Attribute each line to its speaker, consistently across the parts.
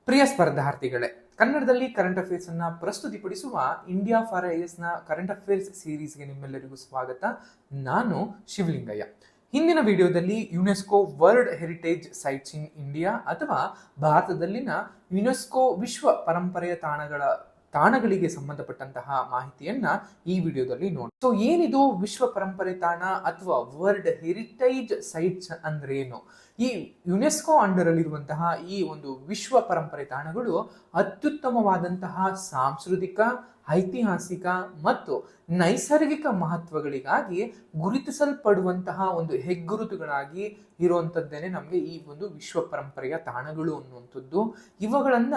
Speaker 1: ಪ್ರಿಯ ಸ್ಪರ್ಧಾರ್ಥಿಗಳೇ, ಕನ್ನಡದಲ್ಲಿ current affairs ಅನ್ನ ಪ್ರಸ್ತುತಿಪಡಿಸುವ India for IS ನ ಕರೆಂಟ್ ಅಫೇರ್ಸ್ ಸೀರೀಸ್ಗೆ ನಿಮ್ಮೆಲ್ಲರಿಗೂ ಸ್ವಾಗತ. ನಾನು ಶಿವಲಿಂಗಯ್ಯ. ಹಿಂದಿನ ವಿಡಿಯೋದಲ್ಲಿ UNESCO world heritage sites in India ಅಥವಾ ಭಾರತದಲ್ಲಿನ ಯುನೆಸ್ಕೋ ವಿಶ್ವ ಪರಂಪರೆಯ ತಾಣಗಳಿಗೆ ಸಂಬಂಧಪಟ್ಟಂತಹ ಮಾಹಿತಿಯನ್ನ ಈ ವಿಡಿಯೋದಲ್ಲಿ ನೋಡಿ. ಸೊ ಏನಿದು ವಿಶ್ವ ಪರಂಪರೆ ತಾಣ ಅಥವಾ ವರ್ಲ್ಡ್ ಹೆರಿಟೇಜ್ ಸೈಟ್ಸ್ ಅಂದ್ರೆ ಏನು? ಈ ಯುನೆಸ್ಕೋ ಅಂಡರ್ ಅಲ್ಲಿರುವಂತಹ ಈ ಒಂದು ವಿಶ್ವ ಪರಂಪರೆ ತಾಣಗಳು ಅತ್ಯುತ್ತಮವಾದಂತಹ ಸಾಂಸ್ಕೃತಿಕ, ಐತಿಹಾಸಿಕ ಮತ್ತು ನೈಸರ್ಗಿಕ ಮಹತ್ವಗಳಿಗಾಗಿ ಗುರುತಿಸಲ್ಪಡುವಂತಹ ಒಂದು ಹೆಗ್ಗುರುತುಗಳಾಗಿ ಇರುವಂತದ್ದೇನೆ ನಮಗೆ ಈ ಒಂದು ವಿಶ್ವ ಪರಂಪರೆಯ ತಾಣಗಳು ಅನ್ನುವಂಥದ್ದು. ಇವುಗಳನ್ನ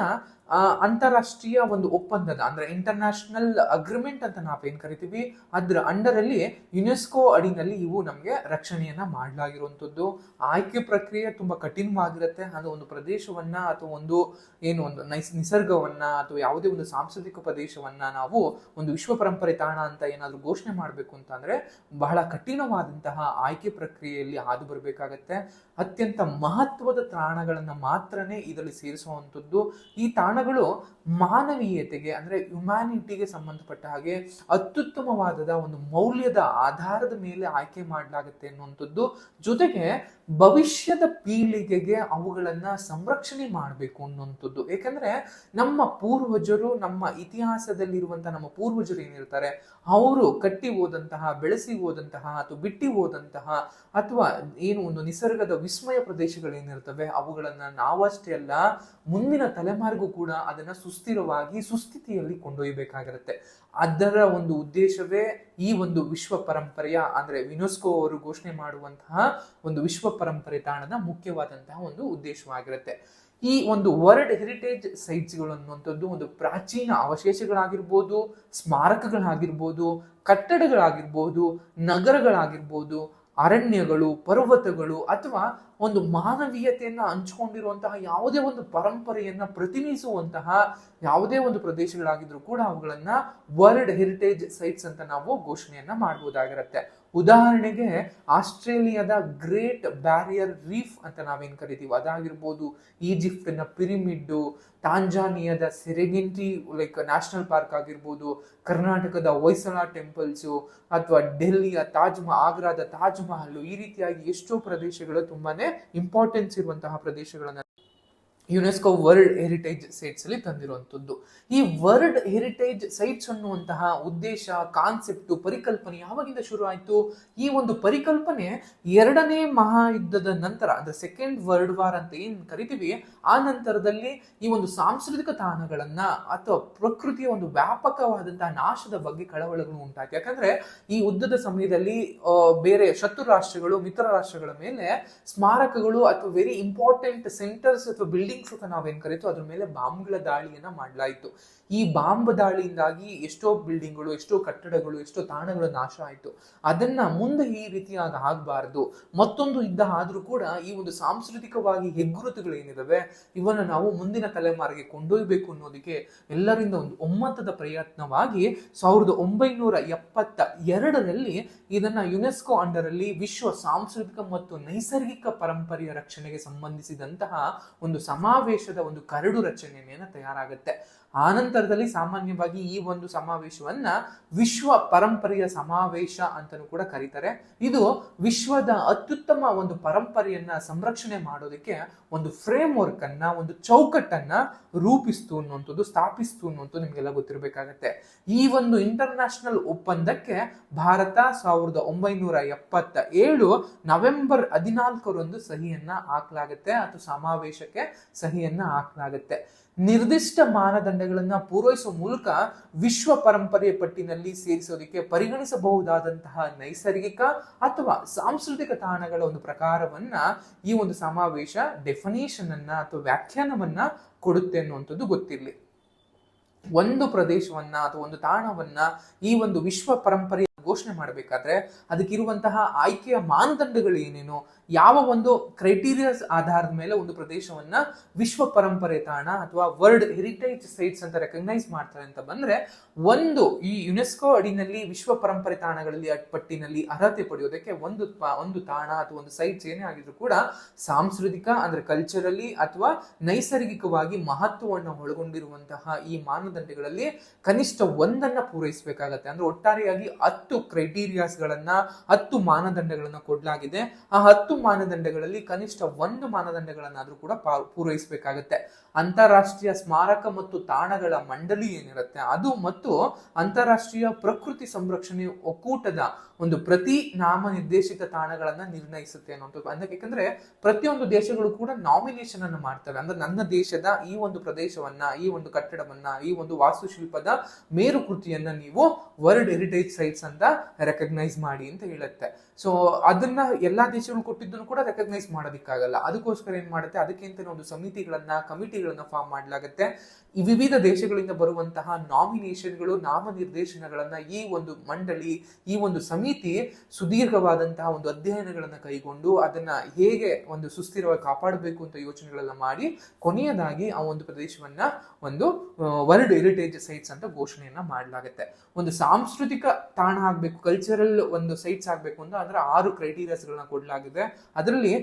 Speaker 1: ಅಂತಾರಾಷ್ಟ್ರೀಯ ಒಂದು ಒಪ್ಪಂದದ ಅಂದ್ರೆ ಇಂಟರ್ನ್ಯಾಷನಲ್ ಅಗ್ರಿಮೆಂಟ್ ಅಂತ ನಾವೇನ್ ಕರಿತೀವಿ, ಅದ್ರ ಅಂಡರ್ ಅಲ್ಲಿ ಯುನೆಸ್ಕೋ ಅಡಿನಲ್ಲಿ ಇವು ನಮಗೆ ರಕ್ಷಣೆಯನ್ನ ಮಾಡಲಾಗಿರುವಂತದ್ದು. ಆಯ್ಕೆ ಪ್ರಕ್ರಿಯೆ ತುಂಬಾ ಕಠಿಣವಾಗಿರುತ್ತೆ. ಅದು ಒಂದು ಪ್ರದೇಶವನ್ನ ಅಥವಾ ಒಂದು ನಿಸರ್ಗವನ್ನ ಅಥವಾ ಯಾವುದೇ ಒಂದು ಸಾಂಸ್ಕೃತಿಕ ಪ್ರದೇಶವನ್ನ ನಾವು ಒಂದು ವಿಶ್ವ ಪರಂಪರೆ ತಾಣ ಅಂತ ಏನಾದ್ರೂ ಘೋಷಣೆ ಮಾಡಬೇಕು ಅಂತಂದ್ರೆ ಬಹಳ ಕಠಿಣವಾದಂತಹ ಆಯ್ಕೆ ಪ್ರಕ್ರಿಯೆಯಲ್ಲಿ ಹಾದು ಬರಬೇಕಾಗತ್ತೆ. ಅತ್ಯಂತ ಮಹತ್ವದ ತಾಣಗಳನ್ನ ಮಾತ್ರನೇ ಇದರಲ್ಲಿ ಸೇರಿಸುವಂಥದ್ದು. ಈ ತಾಣಗಳು ಮಾನವೀಯತೆಗೆ ಅಂದ್ರೆ ಹ್ಯುಮ್ಯಾನಿಟಿಗೆ ಸಂಬಂಧಪಟ್ಟ ಹಾಗೆ ಅತ್ಯುತ್ತಮವಾದ ಒಂದು ಮೌಲ್ಯದ ಆಧಾರದ ಮೇಲೆ ಆಯ್ಕೆ ಮಾಡಲಾಗುತ್ತೆ ಅನ್ನುವಂಥದ್ದು. ಜೊತೆಗೆ ಭವಿಷ್ಯದ ಪೀಳಿಗೆಗೆ ಅವುಗಳನ್ನ ಸಂರಕ್ಷಣೆ ಮಾಡಬೇಕು ಅನ್ನುವಂಥದ್ದು. ಯಾಕಂದ್ರೆ ನಮ್ಮ ಪೂರ್ವಜರು, ನಮ್ಮ ಇತಿಹಾಸದಲ್ಲಿರುವಂತಹ ನಮ್ಮ ಪೂರ್ವಜರು ಏನಿರ್ತಾರೆ, ಅವರು ಕಟ್ಟಿ ಹೋದಂತಹ, ಬೆಳೆಸಿ ಹೋದಂತಹ ಅಥವಾ ಬಿಟ್ಟಿ ಹೋದಂತಹ ಅಥವಾ ಏನು ಒಂದು ನಿಸರ್ಗದ ವಿಸ್ಮಯ ಪ್ರದೇಶಗಳೇನಿರ್ತವೆ ಅವುಗಳನ್ನ ನಾವಷ್ಟೇ ಅಲ್ಲ, ಮುಂದಿನ ತಲೆಮಾರಿಗೂ ಕೂಡ ಅದನ್ನ ಸುಸ್ಥಿತಿಯಲ್ಲಿ ಕೊಂಡೊಯ್ಯಬೇಕಾಗಿರುತ್ತೆ. ಅದರ ಒಂದು ಉದ್ದೇಶವೇ ಈ ಒಂದು ವಿಶ್ವ ಪರಂಪರೆಯ ಅಂದ್ರೆ ಯುನೆಸ್ಕೋ ಅವರು ಘೋಷಣೆ ಮಾಡುವಂತಹ ಒಂದು ವಿಶ್ವ ಪರಂಪರೆ ತಾಣದ ಮುಖ್ಯವಾದಂತಹ ಒಂದು ಉದ್ದೇಶವಾಗಿರುತ್ತೆ. ಈ ಒಂದು ವರ್ಲ್ಡ್ ಹೆರಿಟೇಜ್ ಸೈಟ್ಸ್ಗಳು ಅನ್ನುವಂಥದ್ದು ಒಂದು ಪ್ರಾಚೀನ ಅವಶೇಷಗಳಾಗಿರ್ಬೋದು, ಸ್ಮಾರಕಗಳಾಗಿರ್ಬೋದು, ಕಟ್ಟಡಗಳಾಗಿರ್ಬೋದು, ನಗರಗಳಾಗಿರ್ಬೋದು, ಅರಣ್ಯಗಳು, ಪರ್ವತಗಳು ಅಥವಾ ಒಂದು ಮಾನವೀಯತೆಯನ್ನ ಹಂಚಿಕೊಂಡಿರುವಂತಹ ಯಾವುದೇ ಒಂದು ಪರಂಪರೆಯನ್ನ ಪ್ರತಿನಿಧಿಸುವಂತಹ ಯಾವುದೇ ಒಂದು ಪ್ರದೇಶಗಳಾಗಿದ್ರು ಕೂಡ ಅವುಗಳನ್ನ ವರ್ಲ್ಡ್ ಹೆರಿಟೇಜ್ ಸೈಟ್ಸ್ ಅಂತ ನಾವು ಘೋಷಣೆಯನ್ನ ಮಾಡಬಹುದಾಗಿರುತ್ತೆ. ಉದಾಹರಣೆಗೆ ಆಸ್ಟ್ರೇಲಿಯಾದ ಗ್ರೇಟ್ ಬ್ಯಾರಿಯರ್ ರೀಫ್ ಅಂತ ನಾವೇನ್ ಕರಿತೀವಿ ಅದಾಗಿರ್ಬೋದು, ಈಜಿಪ್ಟಿನ ಪಿರಮಿಡ್, ತಾಂಜಾನಿಯಾದ ಸೆರೆಗೆಂಟಿ ನ್ಯಾಷನಲ್ ಪಾರ್ಕ್ ಆಗಿರ್ಬೋದು, ಕರ್ನಾಟಕದ ಹೊಯ್ಸಳ ಟೆಂಪಲ್ಸ್ ಅಥವಾ ಡೆಲ್ಲಿಯ ಆಗ್ರಾದ ತಾಜ್ ಮಹಲ್, ಈ ರೀತಿಯಾಗಿ ಎಷ್ಟೋ ಪ್ರದೇಶಗಳು ತುಂಬಾನೇ ಇಂಪಾರ್ಟೆನ್ಸ್ ಇರುವಂತಹ ಪ್ರದೇಶಗಳನ್ನ ಯುನೆಸ್ಕೋ ವರ್ಲ್ಡ್ ಹೆರಿಟೇಜ್ ಸೈಟ್ಸ್ ಅಲ್ಲಿ ತಂದಿರುವಂತದ್ದು. ಈ ವರ್ಲ್ಡ್ ಹೆರಿಟೇಜ್ ಸೈಟ್ಸ್ ಅನ್ನುವಂತಹ ಉದ್ದೇಶ, ಕಾನ್ಸೆಪ್ಟ್, ಪರಿಕಲ್ಪನೆ ಯಾವಾಗಿಂದ ಶುರು ಆಯ್ತು? ಈ ಒಂದು ಪರಿಕಲ್ಪನೆ ಎರಡನೇ ಮಹಾಯುದ್ಧದ ನಂತರ ಅಂದ್ರೆ ಸೆಕೆಂಡ್ ವರ್ಲ್ಡ್ ವಾರ್ ಅಂತ ಏನ್ ಕರಿತೀವಿ, ಆ ನಂತರದಲ್ಲಿ ಈ ಒಂದು ಸಾಂಸ್ಕೃತಿಕ ತಾಣಗಳನ್ನ ಅಥವಾ ಪ್ರಕೃತಿಯ ಒಂದು ವ್ಯಾಪಕವಾದಂತಹ ನಾಶದ ಬಗ್ಗೆ ಕಳವಳಗಳು ಉಂಟಾಯ್ತು. ಯಾಕಂದ್ರೆ ಈ ಯುದ್ಧದ ಸಮಯದಲ್ಲಿ ಬೇರೆ ಶತ್ರು ರಾಷ್ಟ್ರಗಳು, ಮಿತ್ರ ರಾಷ್ಟ್ರಗಳ ಮೇಲೆ ಸ್ಮಾರಕಗಳು ಅಥವಾ ವೆರಿ ಇಂಪಾರ್ಟೆಂಟ್ ಸೆಂಟರ್ಸ್ ಅಥವಾ ಬಿಲ್ಡಿಂಗ್ಸ್ ಅಂತ ನಾವೇನ್ ಕರೀತು ಅದ್ರ ಮೇಲೆ ಬಾಂಬ್ಗಳ ದಾಳಿಯನ್ನ ಮಾಡಲಾಯಿತು. ಈ ಬಾಂಬ್ ದಾಳಿಯಿಂದಾಗಿ ಎಷ್ಟೋ ಬಿಲ್ಡಿಂಗ್ಗಳು, ಎಷ್ಟೋ ಕಟ್ಟಡಗಳು, ಎಷ್ಟೋ ತಾಣಗಳು ನಾಶ ಆಯ್ತು. ಅದನ್ನ ಮುಂದೆ ಈ ರೀತಿಯಾಗಿ ಆಗಬಾರ್ದು, ಮತ್ತೊಂದು ಯುದ್ಧ ಆದ್ರೂ ಕೂಡ ಈ ಒಂದು ಸಾಂಸ್ಕೃತಿಕವಾಗಿ ಹೆಗ್ಗುರುತುಗಳು ಏನಿದಾವೆ ಇವನ್ನ ನಾವು ಮುಂದಿನ ತಲೆಮಾರಿಗೆ ಕೊಂಡೊಯ್ಯಬೇಕು ಅನ್ನೋದಕ್ಕೆ ಎಲ್ಲರಿಂದ ಒಂದು ಒಮ್ಮತದ ಪ್ರಯತ್ನವಾಗಿ 1972ರಲ್ಲಿ ಇದನ್ನ ಯುನೆಸ್ಕೋ ಅಂಡರ್ ಅಲ್ಲಿ ವಿಶ್ವ ಸಾಂಸ್ಕೃತಿಕ ಮತ್ತು ನೈಸರ್ಗಿಕ ಪರಂಪರೆಯ ರಕ್ಷಣೆಗೆ ಸಂಬಂಧಿಸಿದಂತಹ ಒಂದು ಸಮಾವೇಶದ ಒಂದು ಕರಡು ರಚನೆಯನ್ನ ತಯಾರಾಗುತ್ತೆ. ಆನಂತರದಲ್ಲಿ ಸಾಮಾನ್ಯವಾಗಿ ಈ ಒಂದು ಸಮಾವೇಶವನ್ನ ವಿಶ್ವ ಪರಂಪರೆಯ ಸಮಾವೇಶ ಅಂತಲೂ ಕೂಡ ಕರೀತಾರೆ. ಇದು ವಿಶ್ವದ ಅತ್ಯುತ್ತಮ ಒಂದು ಪರಂಪರೆಯನ್ನ ಸಂರಕ್ಷಣೆ ಮಾಡೋದಕ್ಕೆ ಒಂದು ಫ್ರೇಮ್ ವರ್ಕ್ ಅನ್ನ, ಒಂದು ಚೌಕಟ್ಟನ್ನ ರೂಪಿಸ್ತು ಅನ್ನುವಂಥದ್ದು, ಸ್ಥಾಪಿಸ್ತು ಅನ್ನುವಂಥದ್ದು ನಿಮ್ಗೆಲ್ಲ ಗೊತ್ತಿರಬೇಕಾಗತ್ತೆ. ಈ ಒಂದು ಇಂಟರ್ನ್ಯಾಷನಲ್ ಒಪ್ಪಂದಕ್ಕೆ ಭಾರತ 1977 ನವೆಂಬರ್ 14ರಂದು ಸಹಿಯನ್ನ ಹಾಕಲಾಗುತ್ತೆ ಅಥವಾ ಸಮಾವೇಶಕ್ಕೆ ಸಹಿಯನ್ನ ಹಾಕಲಾಗುತ್ತೆ. ನಿರ್ದಿಷ್ಟ ಮಾನದಂಡಗಳನ್ನ ಪೂರೈಸುವ ಮೂಲಕ ವಿಶ್ವ ಪರಂಪರೆಯ ಪಟ್ಟಿನಲ್ಲಿ ಸೇರಿಸೋದಕ್ಕೆ ಪರಿಗಣಿಸಬಹುದಾದಂತಹ ನೈಸರ್ಗಿಕ ಅಥವಾ ಸಾಂಸ್ಕೃತಿಕ ತಾಣಗಳ ಒಂದು ಪ್ರಕಾರವನ್ನ ಈ ಒಂದು ಸಮಾವೇಶ ಡೆಫಿನೇಷನ್ ಅನ್ನ ಅಥವಾ ವ್ಯಾಖ್ಯಾನವನ್ನ ಕೊಡುತ್ತೆ ಅನ್ನುವಂಥದ್ದು ಗೊತ್ತಿರಲಿ. ಒಂದು ಪ್ರದೇಶವನ್ನ ಅಥವಾ ಒಂದು ತಾಣವನ್ನ ಈ ಒಂದು ವಿಶ್ವ ಪರಂಪರೆ ಘೋಷಣೆ ಮಾಡಬೇಕಾದ್ರೆ ಅದಕ್ಕಿರುವಂತಹ ಆಯ್ಕೆಯ ಮಾನದಂಡಗಳು ಏನೇನು, ಯಾವ ಒಂದು ಕ್ರೈಟೀರಿಯಾಸ್ ಆಧಾರದ ಮೇಲೆ ಒಂದು ಪ್ರದೇಶವನ್ನ ವಿಶ್ವ ಪರಂಪರೆ ತಾಣ ಅಥವಾ ವರ್ಲ್ಡ್ ಹೆರಿಟೇಜ್ ಸೈಟ್ಸ್ ಅಂತ ರೆಕಗ್ನೈಸ್ ಮಾಡ್ತಾರೆ ಅಂತ ಬಂದ್ರೆ, ಒಂದು ಈ ಯುನೆಸ್ಕೋ ಅಡಿನಲ್ಲಿ ವಿಶ್ವ ಪರಂಪರೆ ತಾಣಗಳಲ್ಲಿ ಪಟ್ಟಿನಲ್ಲಿ ಅರ್ಹತೆ ಪಡೆಯೋದಕ್ಕೆ ಒಂದು ತಾಣ ಅಥವಾ ಒಂದು ಸೈಟ್ಸ್ ಏನೇ ಆಗಿದ್ರು ಕೂಡ ಸಾಂಸ್ಕೃತಿಕ ಅಂದ್ರೆ ಕಲ್ಚರಲಿ ಅಥವಾ ನೈಸರ್ಗಿಕವಾಗಿ ಮಹತ್ವವನ್ನು ಒಳಗೊಂಡಿರುವಂತಹ ಈ ಮಾನದಂಡಗಳಲ್ಲಿ ಕನಿಷ್ಠ ಒಂದನ್ನ ಪೂರೈಸಬೇಕಾಗತ್ತೆ. ಅಂದ್ರೆ ಒಟ್ಟಾರೆಯಾಗಿ 10 ಕ್ರೈಟೀರಿಯಾಸ್ಗಳನ್ನ 10 ಮಾನದಂಡಗಳನ್ನ ಕೊಡಲಾಗಿದೆ. ಆ 10 ಮಾನದಂಡಗಳಲ್ಲಿ ಕನಿಷ್ಠ ಒಂದು ಮಾನದಂಡಗಳನ್ನಾದ್ರೂ ಕೂಡ ಪೂರೈಸಬೇಕಾಗತ್ತೆ. ಅಂತಾರಾಷ್ಟ್ರೀಯ ಸ್ಮಾರಕ ಮತ್ತು ತಾಣಗಳ ಮಂಡಳಿ ಏನಿರುತ್ತೆ ಅದು ಮತ್ತು ಅಂತಾರಾಷ್ಟ್ರೀಯ ಪ್ರಕೃತಿ ಸಂರಕ್ಷಣೆ ಒಕ್ಕೂಟದ ಒಂದು ಪ್ರತಿ ನಾಮನಿರ್ದೇಶಿತ ತಾಣಗಳನ್ನ ನಿರ್ಣಯಿಸುತ್ತೆ ಅನ್ನೋದು. ಯಾಕಂದ್ರೆ ಪ್ರತಿಯೊಂದು ದೇಶಗಳು ಕೂಡ ನಾಮಿನೇಷನ್ ಅನ್ನು ಮಾಡ್ತವೆ. ಅಂದ್ರೆ ನನ್ನ ದೇಶದ ಈ ಒಂದು ಪ್ರದೇಶವನ್ನ, ಈ ಒಂದು ಕಟ್ಟಡವನ್ನ, ಈ ಒಂದು ವಾಸ್ತುಶಿಲ್ಪದ ಮೇರುಕೃತಿಯನ್ನ ನೀವು ವರ್ಲ್ಡ್ ಹೆರಿಟೇಜ್ ಸೈಟ್ಸ್ ಅಂತ ರೆಕಗ್ನೈಸ್ ಮಾಡಿ ಅಂತ ಹೇಳುತ್ತೆ. ಸೊ ಅದನ್ನ ಎಲ್ಲಾ ದೇಶಗಳು ಕೊಟ್ಟಿದ್ದನ್ನು ಕೂಡ ರೆಕಗ್ನೈಸ್ ಮಾಡೋದಿಕ್ಕಾಗಲ್ಲ. ಅದಕ್ಕೋಸ್ಕರ ಏನ್ ಮಾಡುತ್ತೆ, ಅದಕ್ಕಿಂತ ಒಂದು ಸಮಿತಿಗಳನ್ನ, ಕಮಿಟಿಗಳನ್ನ ಫಾರ್ಮ್ ಮಾಡಲಾಗುತ್ತೆ. ಈ ವಿವಿಧ ದೇಶಗಳಿಂದ ಬರುವಂತಹ ನಾಮಿನೇಷನ್ಗಳು, ನಾಮನಿರ್ದೇಶನಗಳನ್ನ ಈ ಒಂದು ಮಂಡಳಿ, ಈ ಒಂದು ಸಮಿತಿ ಸುದೀರ್ಘವಾದಂತಹ ಒಂದು ಅಧ್ಯಯನಗಳನ್ನ ಕೈಗೊಂಡು ಅದನ್ನ ಹೇಗೆ ಒಂದು ಸುಸ್ಥಿರವಾಗಿ ಕಾಪಾಡಬೇಕು ಅಂತ ಯೋಚನೆಗಳನ್ನ ಮಾಡಿ ಕೊನೆಯದಾಗಿ ಆ ಒಂದು ಪ್ರದೇಶವನ್ನ ಒಂದು ವರ್ಲ್ಡ್ ಹೆರಿಟೇಜ್ ಸೈಟ್ಸ್ ಅಂತ ಘೋಷಣೆಯನ್ನ ಮಾಡಲಾಗುತ್ತೆ. ಒಂದು ಸಾಂಸ್ಕೃತಿಕ ತಾಣ ಆಗ್ಬೇಕು, ಕಲ್ಚರಲ್ ಒಂದು ಸೈಟ್ಸ್ ಆಗ್ಬೇಕು ಅಂದ್ರೆ 6 ಕ್ರೈಟೀರಿಯಾಸ್ ಗಳನ್ನ ಕೊಡಲಾಗಿದೆ. ಅದರಲ್ಲಿ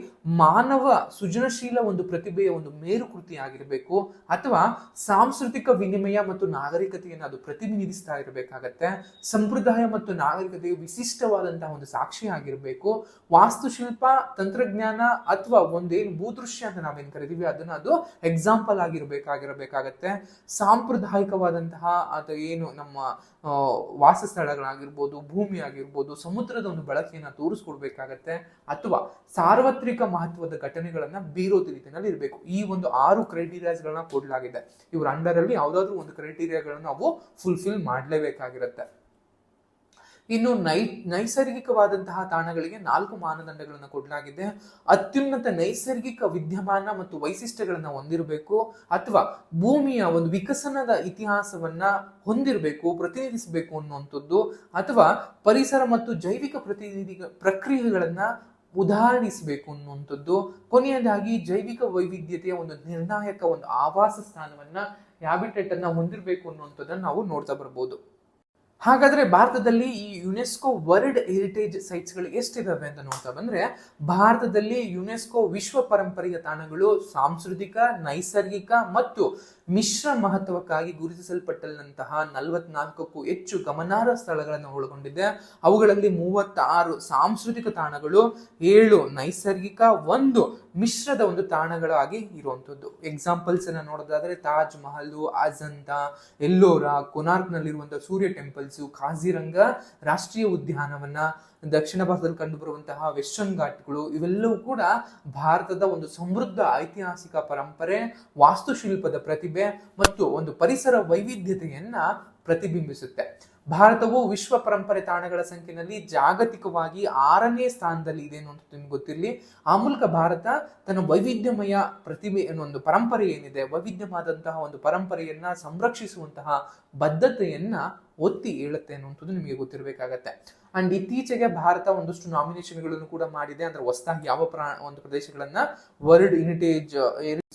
Speaker 1: ಮಾನವ ಸೃಜನಶೀಲ ಒಂದು ಪ್ರತಿಭೆಯ ಒಂದು ಮೇರುಕೃತಿ ಆಗಿರಬೇಕು, ಅಥವಾ ಸಾಂಸ್ಕೃತಿಕ ವಿನಿಮಯ ಮತ್ತು ನಾಗರಿಕತೆಯನ್ನು ಅದು ಪ್ರತಿನಿಧಿಸ್ತಾ ಇರಬೇಕಾಗತ್ತೆ. ಸಂಪ್ರದಾಯ ಮತ್ತು ನಾಗರಿಕತೆಯ ವಿಶಿಷ್ಟವಾದಂತಹ ಒಂದು ಸಾಕ್ಷಿ ಆಗಿರಬೇಕು. ವಾಸ್ತುಶಿಲ್ಪ, ತಂತ್ರಜ್ಞಾನ ಅಥವಾ ಒಂದೇನು ಭೂದೃಶ್ಯ ಅಂತ ನಾವೇನ್ ಕರಿತೀವಿ ಅದನ್ನ ಅದು ಎಕ್ಸಾಂಪಲ್ ಆಗಿರ್ಬೇಕಾಗತ್ತೆ. ಸಾಂಪ್ರದಾಯಿಕವಾದಂತಹ ಅಥವಾ ಏನು ನಮ್ಮ ವಾಸಸ್ಥಳಗಳಾಗಿರ್ಬೋದು, ಭೂಮಿ ಆಗಿರ್ಬೋದು, ಸಮುದ್ರದ ಒಂದು ಬಳಕೆಯನ್ನ ತೋರಿಸ್ಕೊಡ್ಬೇಕಾಗತ್ತೆ. ಅಥವಾ ಸಾರ್ವತ್ರಿಕ ಮಹತ್ವದ ಘಟನೆಗಳನ್ನ ಬೀರೋ ರೀತಿಯಲ್ಲಿ ಇರಬೇಕು. ಈ ಒಂದು 6 ಕ್ರೈಟೀರಿಯಾಸ್ ಗಳನ್ನ ಕೊಡಲಾಗಿದೆ. ಇವ್ರ ಅಂಡರ್ ಅಲ್ಲಿ ಯಾವ್ದಾದ್ರು ಒಂದು ಕ್ರೈಟೀರಿಯಾಗಳನ್ನ ನಾವು ಫುಲ್ಫಿಲ್ ಮಾಡಲೇಬೇಕಾಗಿರುತ್ತೆ. ಇನ್ನು ನೈಸರ್ಗಿಕವಾದಂತಹ ತಾಣಗಳಿಗೆ 4 ಮಾನದಂಡಗಳನ್ನು ಕೊಡಲಾಗಿದೆ. ಅತ್ಯುನ್ನತ ನೈಸರ್ಗಿಕ ವಿದ್ಯಮಾನ ಮತ್ತು ವೈಶಿಷ್ಟ್ಯಗಳನ್ನ ಹೊಂದಿರಬೇಕು, ಅಥವಾ ಭೂಮಿಯ ಒಂದು ವಿಕಸನದ ಇತಿಹಾಸವನ್ನ ಹೊಂದಿರಬೇಕು, ಪ್ರತಿನಿಧಿಸಬೇಕು ಅನ್ನುವಂಥದ್ದು, ಅಥವಾ ಪರಿಸರ ಮತ್ತು ಜೈವಿಕ ಪ್ರಕ್ರಿಯೆಗಳನ್ನ ಉದಾಹರಿಸಬೇಕು ಅನ್ನುವಂಥದ್ದು. ಕೊನೆಯದಾಗಿ ಜೈವಿಕ ವೈವಿಧ್ಯತೆಯ ಒಂದು ನಿರ್ಣಾಯಕ ಒಂದು ಆವಾಸ ಸ್ಥಾನವನ್ನ, ಹ್ಯಾಬಿಟೇಟ್ ಅನ್ನ ಹೊಂದಿರಬೇಕು ಅನ್ನುವಂಥದ್ದನ್ನ ನಾವು ನೋಡ್ತಾ ಬರ್ಬೋದು. ಹಾಗಾದ್ರೆ ಭಾರತದಲ್ಲಿ ಈ ಯುನೆಸ್ಕೋ ವರ್ಲ್ಡ್ ಹೆರಿಟೇಜ್ ಸೈಟ್ಸ್ ಗಳು ಎಷ್ಟಿದಾವೆ ಅಂತ ನೋಡ್ತಾ ಬಂದ್ರೆ, ಭಾರತದಲ್ಲಿ ಯುನೆಸ್ಕೋ ವಿಶ್ವ ಪರಂಪರೆಯ ತಾಣಗಳು ಸಾಂಸ್ಕೃತಿಕ, ನೈಸರ್ಗಿಕ ಮತ್ತು ಮಿಶ್ರ ಮಹತ್ವಕ್ಕಾಗಿ ಗುರುತಿಸಲ್ಪಟ್ಟಂತಹ 44ಕ್ಕೂ ಹೆಚ್ಚು ಗಮನಾರ್ಹ ಸ್ಥಳಗಳನ್ನು ಒಳಗೊಂಡಿದೆ. ಅವುಗಳಲ್ಲಿ 36 ಸಾಂಸ್ಕೃತಿಕ ತಾಣಗಳು, 7 ನೈಸರ್ಗಿಕ, 1 ಮಿಶ್ರದ ಒಂದು ತಾಣಗಳಾಗಿ ಇರುವಂತದ್ದು. ಎಕ್ಸಾಂಪಲ್ಸ್ ಅನ್ನ ನೋಡೋದಾದ್ರೆ ತಾಜ್ ಮಹಲ್, ಅಜಂತಾ, ಎಲ್ಲೋರಾ, ಕೊನಾರ್ಕ್ ನಲ್ಲಿರುವಂತಹ ಸೂರ್ಯ ಟೆಂಪಲ್ಸ್, ಕಾಜಿರಂಗ ರಾಷ್ಟ್ರೀಯ ಉದ್ಯಾನವನ, ದಕ್ಷಿಣ ಭಾರತದಲ್ಲಿ ಕಂಡು ಬರುವಂತಹ ವೆಸ್ಟರ್ನ್ ಘಾಟ್ಗಳು, ಇವೆಲ್ಲವೂ ಕೂಡ ಭಾರತದ ಒಂದು ಸಮೃದ್ಧ ಐತಿಹಾಸಿಕ ಪರಂಪರೆ, ವಾಸ್ತುಶಿಲ್ಪದ ಪ್ರತಿಭೆ ಮತ್ತು ಒಂದು ಪರಿಸರ ವೈವಿಧ್ಯತೆಯನ್ನ ಪ್ರತಿಬಿಂಬಿಸುತ್ತೆ. ಭಾರತವು ವಿಶ್ವ ಪರಂಪರೆ ತಾಣಗಳ ಸಂಖ್ಯೆಯಲ್ಲಿ ಜಾಗತಿಕವಾಗಿ 6ನೇ ಸ್ಥಾನದಲ್ಲಿ ಇದೆ ಅಂತ ನಿಮ್ಗೆ ಗೊತ್ತಿರಲಿ. ಆ ಮೂಲಕ ಭಾರತ ತನ್ನ ವೈವಿಧ್ಯಮಯ ಪ್ರತಿಭೆ ಒಂದು ಪರಂಪರೆ ಏನಿದೆ, ವೈವಿಧ್ಯವಾದಂತಹ ಒಂದು ಪರಂಪರೆಯನ್ನ ಸಂರಕ್ಷಿಸುವಂತಹ ಬದ್ಧತೆಯನ್ನ ಒತ್ತಿ ಹೇಳುತ್ತೆ ಅನ್ನುವಂಥದ್ದು ನಿಮಗೆ ಗೊತ್ತಿರಬೇಕಾಗತ್ತೆ. ಅಂಡ್ ಇತ್ತೀಚೆಗೆ ಭಾರತ ಒಂದಷ್ಟು ನಾಮಿನೇಷನ್ಗಳನ್ನು ಕೂಡ ಮಾಡಿದೆ. ಅಂದ್ರೆ ಹೊಸದಾಗಿ ಯಾವ ಒಂದು ಪ್ರದೇಶಗಳನ್ನ ವರ್ಲ್ಡ್ ಹೆರಿಟೇಜ್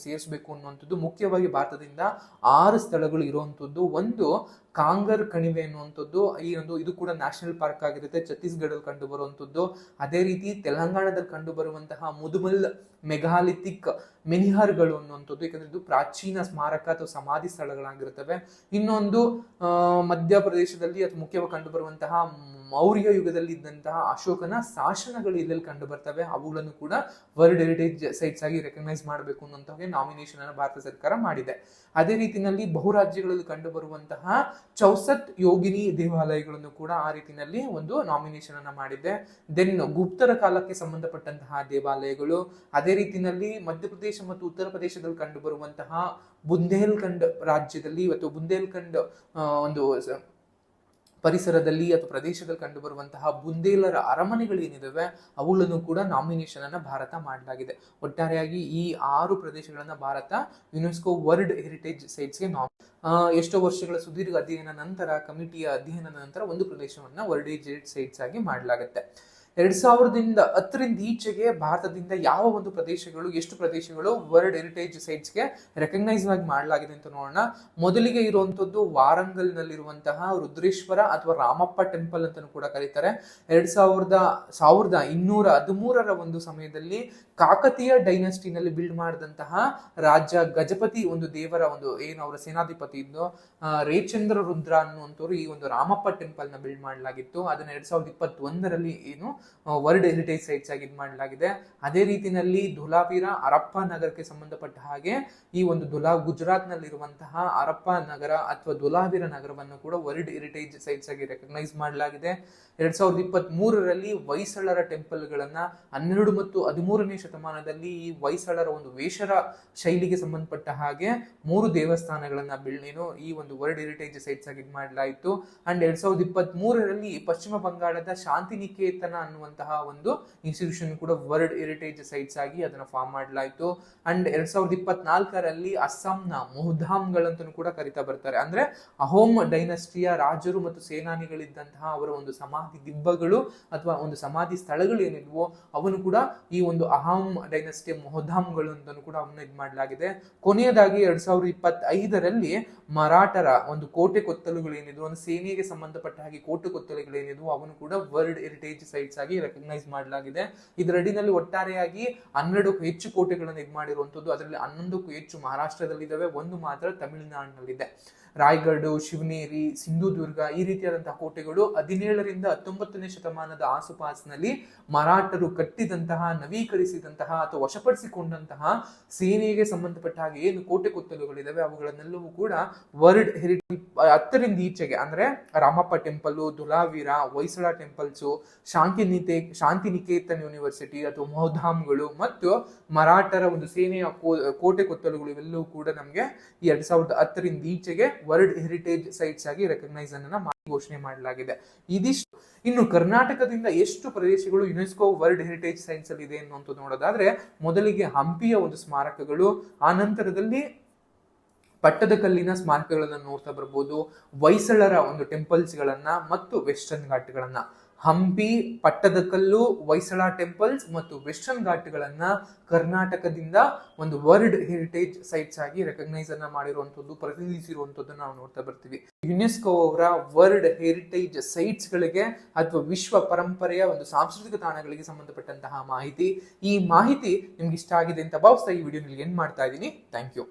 Speaker 1: ಸೇರಿಸಬೇಕು ಅನ್ನುವಂಥದ್ದು. ಮುಖ್ಯವಾಗಿ ಭಾರತದಿಂದ 6 ಸ್ಥಳಗಳು ಇರುವಂತದ್ದು. ಒಂದು ಕಾಂಗರ್ ಕಣಿವೆ ಅನ್ನುವಂಥದ್ದು, ಇದು ಕೂಡ ನ್ಯಾಷನಲ್ ಪಾರ್ಕ್ ಆಗಿರುತ್ತೆ, ಛತ್ತೀಸ್ಗಢಲ್ಲಿ ಕಂಡು ಬರುವಂತದ್ದು. ಅದೇ ರೀತಿ ತೆಲಂಗಾಣದಲ್ಲಿ ಕಂಡು ಬರುವಂತಹ ಮುದುಮಲ್ ಮೆಗಾಲಿಥಿಕ್ ಮೆನಿಹರ್ಗಳು ಅನ್ನುವಂಥದ್ದು, ಯಾಕಂದ್ರೆ ಇದು ಪ್ರಾಚೀನ ಸ್ಮಾರಕ ಅಥವಾ ಸಮಾಧಿ ಸ್ಥಳಗಳಾಗಿರುತ್ತವೆ. ಇನ್ನೊಂದು ಮಧ್ಯಪ್ರದೇಶದಲ್ಲಿ ಅಥವಾ ಮುಖ್ಯವಾಗಿ ಕಂಡು ಬರುವಂತಹ ಮೌರ್ಯ ಯುಗದಲ್ಲಿ ಇದ್ದಂತಹ ಅಶೋಕನ ಶಾಸನಗಳು ಇಲ್ಲೆಲ್ಲಿ ಕಂಡು ಬರ್ತವೆ. ಅವುಗಳನ್ನು ಕೂಡ ವರ್ಲ್ಡ್ ಹೆರಿಟೇಜ್ ಸೈಟ್ಸ್ ಆಗಿ ರೆಕಗ್ನೈಸ್ ಮಾಡಬೇಕು ಅನ್ನುವಂತಹ ನಾಮಿನೇಷನ್ ಅನ್ನು ಭಾರತ ಸರ್ಕಾರ ಮಾಡಿದೆ. ಅದೇ ರೀತಿಯಲ್ಲಿ ಬಹುರಾಜ್ಯಗಳಲ್ಲಿ ಕಂಡು ಬರುವಂತಹ ಚೌಸತ್ ಯೋಗಿನಿ ದೇವಾಲಯಗಳನ್ನು ಕೂಡ ಆ ರೀತಿಯಲ್ಲಿ ಒಂದು ನಾಮಿನೇಷನ್ ಅನ್ನ ಮಾಡಿದೆ. ದೆನ್ ಗುಪ್ತರ ಕಾಲಕ್ಕೆ ಸಂಬಂಧಪಟ್ಟಂತಹ ದೇವಾಲಯಗಳು, ಅದೇ ರೀತಿಯಲ್ಲಿ ಮಧ್ಯಪ್ರದೇಶ ಮತ್ತು ಉತ್ತರ ಪ್ರದೇಶದಲ್ಲಿ ಕಂಡು ಬರುವಂತಹ ಬುಂದೇಲ್ಖಂಡ್ ರಾಜ್ಯದಲ್ಲಿ ಅಥವಾ ಬುಂದೇಲ್ಖಂಡ್ ಒಂದು ಪರಿಸರದಲ್ಲಿ ಅಥವಾ ಪ್ರದೇಶದಲ್ಲಿ ಕಂಡು ಬರುವಂತಹ ಬುಂದೇಲರ ಅರಮನೆಗಳು ಏನಿದಾವೆ ಅವುಗಳನ್ನು ಕೂಡ ನಾಮಿನೇಷನ್ ಅನ್ನ ಭಾರತ ಮಾಡಲಾಗಿದೆ. ಒಟ್ಟಾರೆಯಾಗಿ ಈ 6 ಪ್ರದೇಶಗಳನ್ನ ಭಾರತ ಯುನೆಸ್ಕೋ ವರ್ಲ್ಡ್ ಹೆರಿಟೇಜ್ ಸೈಟ್ಸ್ಗೆ ಎಷ್ಟೋ ವರ್ಷಗಳ ಸುದೀರ್ಘ ಅಧ್ಯಯನ ನಂತರ, ಕಮಿಟಿಯ ಅಧ್ಯಯನದ ನಂತರ ಒಂದು ಪ್ರದೇಶವನ್ನ ವರ್ಲ್ಡ್ ಹೆರಿಟೇಜ್ ಸೈಟ್ಸ್ ಆಗಿ ಮಾಡಲಾಗುತ್ತೆ. 2010ರಿಂದ ಈಚೆಗೆ ಭಾರತದಿಂದ ಯಾವ ಒಂದು ಪ್ರದೇಶಗಳು, ಎಷ್ಟು ಪ್ರದೇಶಗಳು ವರ್ಲ್ಡ್ ಹೆರಿಟೇಜ್ ಸೈಟ್ಸ್ಗೆ ರೆಕಗ್ನೈಸ್ ಆಗಿ ಮಾಡಲಾಗಿದೆ ಅಂತ ನೋಡೋಣ. ಮೊದಲಿಗೆ ಇರುವಂತದ್ದು ವಾರಂಗಲ್ ನಲ್ಲಿರುವಂತಹ ರುದ್ರೇಶ್ವರ ಅಥವಾ ರಾಮಪ್ಪ ಟೆಂಪಲ್ ಅಂತಾನೂ ಕೂಡ ಕರೀತಾರೆ. 1213ರ ಒಂದು ಸಮಯದಲ್ಲಿ ಕಾಕತೀಯ ಡೈನಸ್ಟಿನಲ್ಲಿ ಬಿಲ್ಡ್ ಮಾಡಿದಂತಹ ರಾಜ ಗಜಪತಿ ಒಂದು ದೇವರ ಒಂದು ಏನು ಅವರ ಸೇನಾಧಿಪತಿ ಇದ್ದು ರೇಚಂದ್ರ ರುದ್ರ ಅನ್ನುವಂಥವ್ರು ಈ ಒಂದು ರಾಮಪ್ಪ ಟೆಂಪಲ್ ನ ಬಿಲ್ಡ್ ಮಾಡಲಾಗಿತ್ತು. ಅದನ್ನ 2021ರಲ್ಲಿ ಏನು ವರ್ಲ್ಡ್ ಹೆರಿಟೇಜ್ ಸೈಟ್ಸ್ ಆಗಿ ಮಾಡಲಾಗಿದೆ. ಅದೇ ರೀತಿಯಲ್ಲಿ ಧುಲಾವೀರ ಹರಪ್ಪ ನಗರಕ್ಕೆ ಸಂಬಂಧಪಟ್ಟ ಹಾಗೆ ಈ ಒಂದು ಗುಜರಾತ್ ನಲ್ಲಿರುವಂತಹ ಹರಪ್ಪ ನಗರ ಅಥವಾ ಧುಲಾವೀರ ನಗರವನ್ನು ಕೂಡ ವರ್ಲ್ಡ್ ಹೆರಿಟೇಜ್ ಸೈಟ್ಸ್ ಆಗಿ ರೆಕಗ್ನೈಸ್ ಮಾಡಲಾಗಿದೆ. 2023ರಲ್ಲಿ ಹೊಯ್ಸಳರ ಟೆಂಪಲ್ ಗಳನ್ನ 12 ಮತ್ತು 13ನೇ ಶತಮಾನದಲ್ಲಿ ಈ ಹೊಯ್ಸಳರ ಒಂದು ವೇಷರ ಶೈಲಿಗೆ ಸಂಬಂಧಪಟ್ಟ ಹಾಗೆ 3 ದೇವಸ್ಥಾನಗಳನ್ನ ಈ ಒಂದು ವರ್ಲ್ಡ್ ಹೆರಿಟೇಜ್ ಸೈಟ್ಸ್ ಆಗಿ ಮಾಡಲಾಯಿತು. ಅಂಡ್ 2023ರಲ್ಲಿ ಪಶ್ಚಿಮ ಬಂಗಾಳದ ಶಾಂತಿನಿಕೇತನ ಅನ್ನುವಂತಹ ಒಂದು ಇನ್ಸ್ಟಿಟ್ಯೂಷನ್ ಕೂಡ ವರ್ಲ್ಡ್ ಹೆರಿಟೇಜ್ ಸೈಟ್ಸ್ ಆಗಿ ಅದನ್ನ ಫಾರ್ಮ್ ಮಾಡಲಾಯಿತು. ಅಂಡ್ 2024ರಲ್ಲಿ ಅಸ್ಸಾಂನ ಮೊಹಧಾಮ್ಗಳಂತನೂ ಕೂಡ ಕರಿತಾ ಬರ್ತಾರೆ. ಅಂದ್ರೆ ಅಹೋಮ್ ಡೈನಸ್ಟಿಯ ರಾಜರು ಮತ್ತು ಸೇನಾನಿಗಳಿದ್ದಂತಹ ಅವರ ಒಂದು ಸಮಾಧಿ ದಿಬ್ಬಗಳು ಅಥವಾ ಒಂದು ಸಮಾಧಿ ಸ್ಥಳಗಳು ಏನಿದ್ವೋ ಅವನು ಕೂಡ ಈ ಒಂದು ಅಹೋಮ್ ಡೈನಸ್ಟಿಯ ಮೊಹಧಾಮ್ಗಳು ಅಂತಲೂ ಕೂಡ ಅವನ್ನ ಮಾಡಲಾಗಿದೆ. ಕೊನೆಯದಾಗಿ 2025ರಲ್ಲಿ ಮರಾಠರ ಒಂದು ಕೋಟೆ ಕೊತ್ತಲುಗಳು ಏನಿದ್ವು, ಒಂದು ಸೇನೆಗೆ ಸಂಬಂಧಪಟ್ಟ ಹಾಗೆ ಕೋಟೆ ಕೊತ್ತಲುಗಳು ಏನಿದ್ವು ಅವನು ಕೂಡ ವರ್ಲ್ಡ್ ಹೆರಿಟೇಜ್ ಸೈಟ್ಸ್ ಆಗಿ ರೆಕಗ್ನೈಸ್ ಮಾಡಲಾಗಿದೆ. ಇದರ ಅಡಿನಲ್ಲಿ ಒಟ್ಟಾರೆಯಾಗಿ 12ಕ್ಕೂ ಹೆಚ್ಚು ಕೋಟೆಗಳನ್ನು ಮಾಡಿರುವಂತದ್ದು. ಅದರಲ್ಲಿ 11ಕ್ಕೂ ಹೆಚ್ಚು ಮಹಾರಾಷ್ಟ್ರದಲ್ಲಿ ಇದಾವೆ, ಒಂದು ಮಾತ್ರ ತಮಿಳುನಾಡಿನಲ್ಲಿದೆ. ರಾಯಗಢ, ಶಿವನೇರಿ, ಸಿಂಧುದುರ್ಗ ಈ ರೀತಿಯಾದಂತಹ ಕೋಟೆಗಳು 17ರಿಂದ 19ನೇ ಶತಮಾನದ ಆಸುಪಾಸಿನಲ್ಲಿ ಮರಾಠರು ಕಟ್ಟಿದಂತಹ, ನವೀಕರಿಸಿದಂತಹ ಅಥವಾ ವಶಪಡಿಸಿಕೊಂಡಂತಹ ಸೇನೆಗೆ ಸಂಬಂಧಪಟ್ಟ ಹಾಗೆ ಏನು ಕೋಟೆ ಕೊತ್ತಲುಗಳಿದಾವೆ ಅವುಗಳನ್ನೆಲ್ಲವೂ ಕೂಡ ವರ್ಲ್ಡ್ ಹೆರಿಟೇಜ್ 10ರಿಂದ ಈಚೆಗೆ ಅಂದ್ರೆ Ramappa temple, Dholavira, Hoysala temples, Shantiniketan university ಅಥವಾ ಮೊಹಧಾಮ್ಗಳು ಮತ್ತು ಮರಾಠರ ಒಂದು ಸೇನೆಯ ಕೋಟೆ ಕೊತ್ತಲುಗಳು ಇವೆಲ್ಲವೂ ಕೂಡ ನಮಗೆ 2010ರಿಂದ ಈಚೆಗೆ ವರ್ಲ್ಡ್ ಹೆರಿಟೇಜ್ ಸೈಟ್ಸ್ ಆಗಿ ರೆಕಗ್ನೈಸ್ ಅನ್ನ ಘೋಷಣೆ ಮಾಡಲಾಗಿದೆ. ಇದಿಷ್ಟು. ಇನ್ನು ಕರ್ನಾಟಕದಿಂದ ಎಷ್ಟು ಪ್ರದೇಶಗಳು ಯುನೆಸ್ಕೋ ವರ್ಲ್ಡ್ ಹೆರಿಟೇಜ್ ಸೈಟ್ಸ್ ಅಲ್ಲಿ ಇದೆ ಅನ್ನುವಂಥದ್ದು ನೋಡೋದಾದ್ರೆ, ಮೊದಲಿಗೆ ಹಂಪಿಯ ಒಂದು ಸ್ಮಾರಕಗಳು, ಆ ನಂತರದಲ್ಲಿ ಪಟ್ಟದಕಲ್ಲಿನ ಸ್ಮಾರಕಗಳನ್ನ ನೋಡ್ತಾ ಬರ್ಬೋದು, ಹೊಯ್ಸಳರ ಒಂದು ಟೆಂಪಲ್ಸ್ ಗಳನ್ನ ಮತ್ತು ವೆಸ್ಟರ್ನ್ ಘಾಟ್ಗಳನ್ನ. ಹಂಪಿ, ಪಟ್ಟದಕಲ್ಲು, ಹೊಯ್ಸಳ ಟೆಂಪಲ್ಸ್ ಮತ್ತು ವೆಸ್ಟರ್ನ್ ಘಾಟ್ಗಳನ್ನ ಕರ್ನಾಟಕದಿಂದ ಒಂದು ವರ್ಲ್ಡ್ ಹೆರಿಟೇಜ್ ಸೈಟ್ಸ್ ಆಗಿ ರೆಕಗ್ನೈಸ್ ಅನ್ನ ಮಾಡಿರುವಂತದ್ದು, ಪ್ರತಿನಿಧಿಸಿರುವಂತದ್ದು ನಾವು ನೋಡ್ತಾ ಬರ್ತೀವಿ. ಯುನೆಸ್ಕೋ ಅವರ ವರ್ಲ್ಡ್ ಹೆರಿಟೇಜ್ ಸೈಟ್ಸ್ ಗಳಿಗೆ ಅಥವಾ ವಿಶ್ವ ಪರಂಪರೆಯ ಒಂದು ಸಾಂಸ್ಕೃತಿಕ ತಾಣಗಳಿಗೆ ಸಂಬಂಧಪಟ್ಟಂತಹ ಮಾಹಿತಿ. ಈ ಮಾಹಿತಿ ನಿಮ್ಗೆ ಇಷ್ಟ ಆಗಿದೆ ಅಂತ ಭಾವಿಸ್ತಾ ಈ ವಿಡಿಯೋ ಎಂಡ್ ಮಾಡ್ತಾ ಇದ್ದೀನಿ. Thank you.